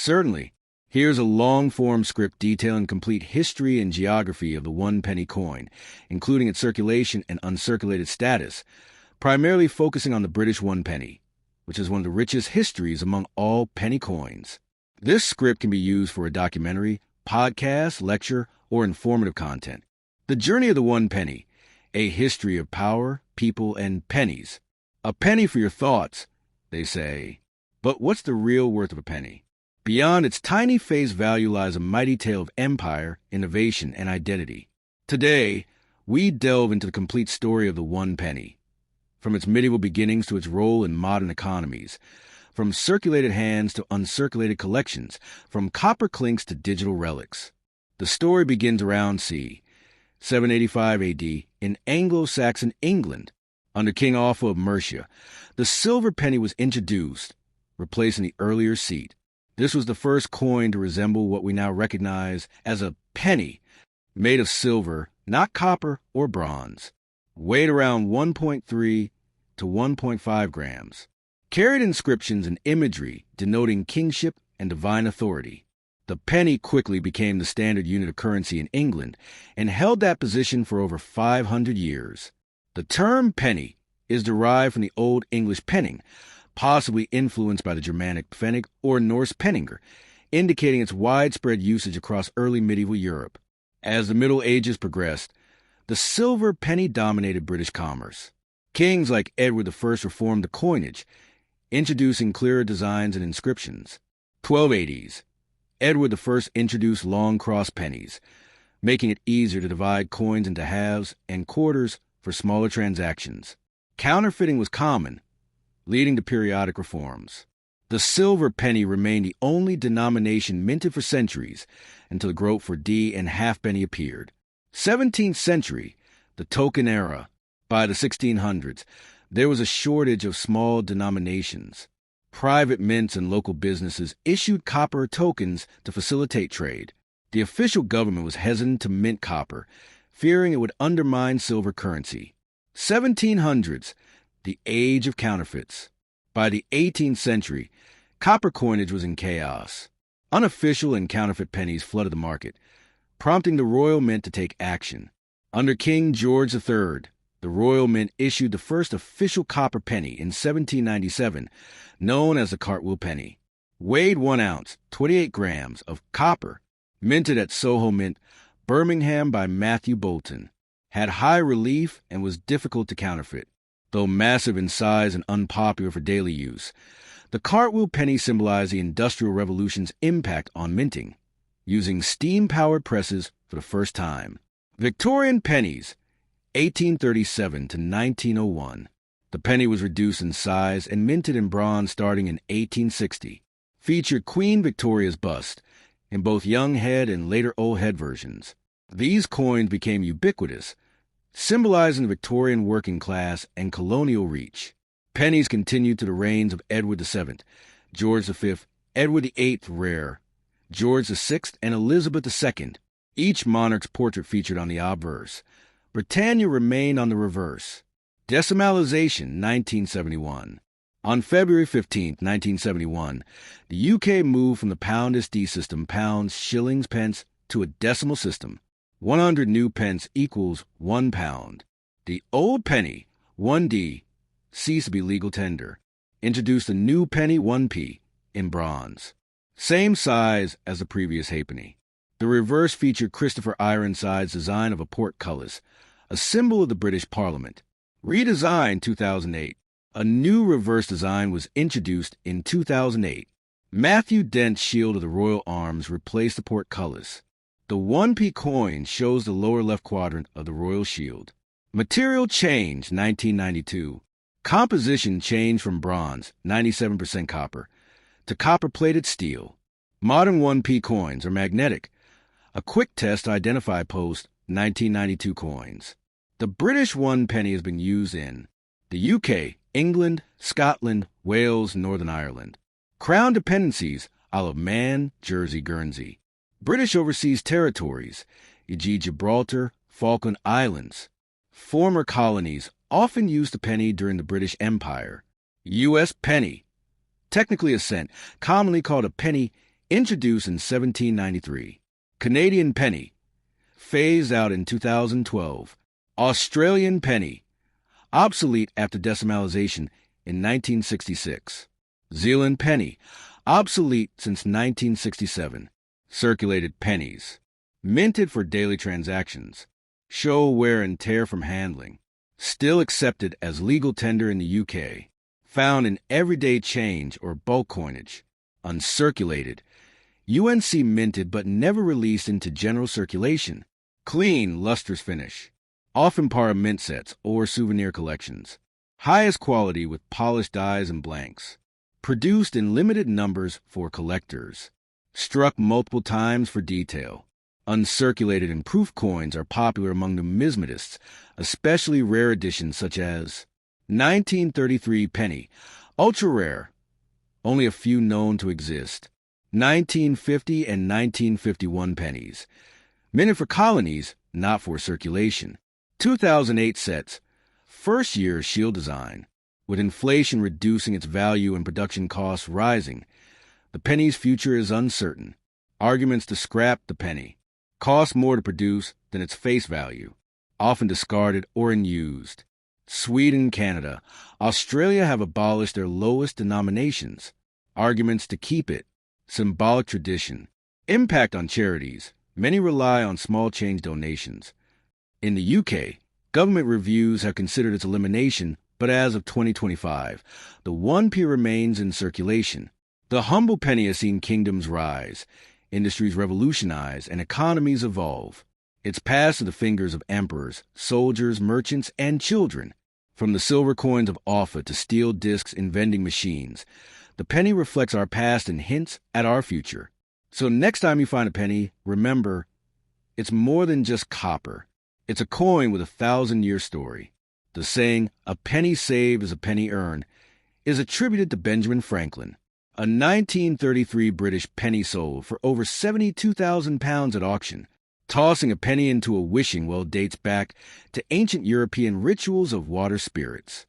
Certainly. Here's a long-form script detailing complete history and geography of the 1 penny coin, including its circulation and uncirculated status, primarily focusing on the British 1 penny, which is one of the richest histories among all penny coins. This script can be used for a documentary, podcast, lecture, or informative content. The Journey of the 1 penny, a history of power, people, and pennies. A penny for your thoughts, they say. But what's the real worth of a penny? Beyond its tiny face value lies a mighty tale of empire, innovation, and identity. Today, we delve into the complete story of the 1 penny, from its medieval beginnings to its role in modern economies, from circulated hands to uncirculated collections, from copper clinks to digital relics. The story begins around c. 785 A.D. in Anglo-Saxon England. Under King Offa of Mercia, the silver penny was introduced, replacing the earlier seat. This was the first coin to resemble what we now recognize as a penny, made of silver, not copper or bronze, weighed around 1.3 to 1.5 grams, carried inscriptions and imagery denoting kingship and divine authority. The penny quickly became the standard unit of currency in England and held that position for over 500 years. The term penny is derived from the Old English penning, possibly influenced by the Germanic pfennig or Norse penninger, indicating its widespread usage across early medieval Europe. As the Middle Ages progressed, the silver penny dominated British commerce. Kings like Edward I reformed the coinage, introducing clearer designs and inscriptions. 1280s. Edward I introduced long cross pennies, making it easier to divide coins into halves and quarters for smaller transactions. Counterfeiting was common, leading to periodic reforms. The silver penny remained the only denomination minted for centuries until the groat for D and halfpenny appeared. 17th century, the token era. By the 1600s, there was a shortage of small denominations. Private mints and local businesses issued copper tokens to facilitate trade. The official government was hesitant to mint copper, fearing it would undermine silver currency. 1700s, the age of counterfeits. By the 18th century, copper coinage was in chaos. Unofficial and counterfeit pennies flooded the market, prompting the Royal Mint to take action. Under King George III, the Royal Mint issued the first official copper penny in 1797, known as the Cartwheel penny. Weighed 1 ounce, 28 grams, of copper, minted at Soho Mint, Birmingham by Matthew Bolton, had high relief and was difficult to counterfeit. Though massive in size and unpopular for daily use, the Cartwheel penny symbolized the Industrial Revolution's impact on minting, using steam-powered presses for the first time. Victorian pennies, 1837 to 1901. The penny was reduced in size and minted in bronze starting in 1860. Featured Queen Victoria's bust in both young head and later old head versions. These coins became ubiquitous, symbolizing the Victorian working class and colonial reach. Pennies continued to the reigns of Edward VII, George V, Edward VIII rare, George VI, and Elizabeth II. Each monarch's portrait featured on the obverse. Britannia remained on the reverse. Decimalization, 1971. On February 15, 1971, the UK moved from the pound SD system, pounds, shillings, pence, to a decimal system. 100 new pence equals 1 pound. The old penny, 1D, ceased to be legal tender. Introduced a new penny, 1p, in bronze. Same size as the previous halfpenny. The reverse featured Christopher Ironside's design of a portcullis, a symbol of the British Parliament. Redesigned 2008. A new reverse design was introduced in 2008. Matthew Dent's shield of the Royal Arms replaced the portcullis. The 1p coin shows the lower left quadrant of the royal shield. Material change, 1992. Composition changed from bronze, 97% copper, to copper-plated steel. Modern 1p coins are magnetic. A quick test to identify post 1992 coins. The British 1 penny has been used in the UK, England, Scotland, Wales, Northern Ireland. Crown dependencies, Isle of Man, Jersey, Guernsey. British overseas territories, e.g. Gibraltar, Falkland Islands. Former colonies often used the penny during the British Empire. U.S. penny, technically a cent, commonly called a penny Introduced in 1793. Canadian penny. Phased out in 2012. Australian penny. Obsolete after decimalization in 1966. Zealand penny. Obsolete since 1967. Circulated pennies. Minted for daily transactions. Show wear and tear from handling. Still accepted as legal tender in the UK. Found in everyday change or bulk coinage. Uncirculated. UNC minted but never released into general circulation. Clean, lustrous finish. Often part of mint sets or souvenir collections. Highest quality with polished dies and blanks. Produced in limited numbers for collectors. Struck multiple times for detail. Uncirculated and proof coins are popular among numismatists, especially rare editions such as 1933 penny, ultra rare, only a few known to exist. 1950 and 1951 pennies. Minted for colonies, not for circulation. 2008 sets. First year shield design. With inflation reducing its value and production costs rising, the penny's future is uncertain. Arguments to scrap the penny. Costs more to produce than its face value. Often discarded or unused. Sweden, Canada, Australia have abolished their lowest denominations. Arguments to keep it. Symbolic tradition. Impact on charities. Many rely on small change donations. In the UK, government reviews have considered its elimination, but as of 2025, the 1p remains in circulation. The humble penny has seen kingdoms rise, industries revolutionize, and economies evolve. It's passed to the fingers of emperors, soldiers, merchants, and children. From the silver coins of Offa to steel discs in vending machines, the penny reflects our past and hints at our future. So next time you find a penny, remember, it's more than just copper. It's a coin with a 1,000-year story. The saying, "a penny saved is a penny earned," is attributed to Benjamin Franklin. A 1933 British penny sold for over £72,000 at auction. Tossing a penny into a wishing well dates back to ancient European rituals of water spirits.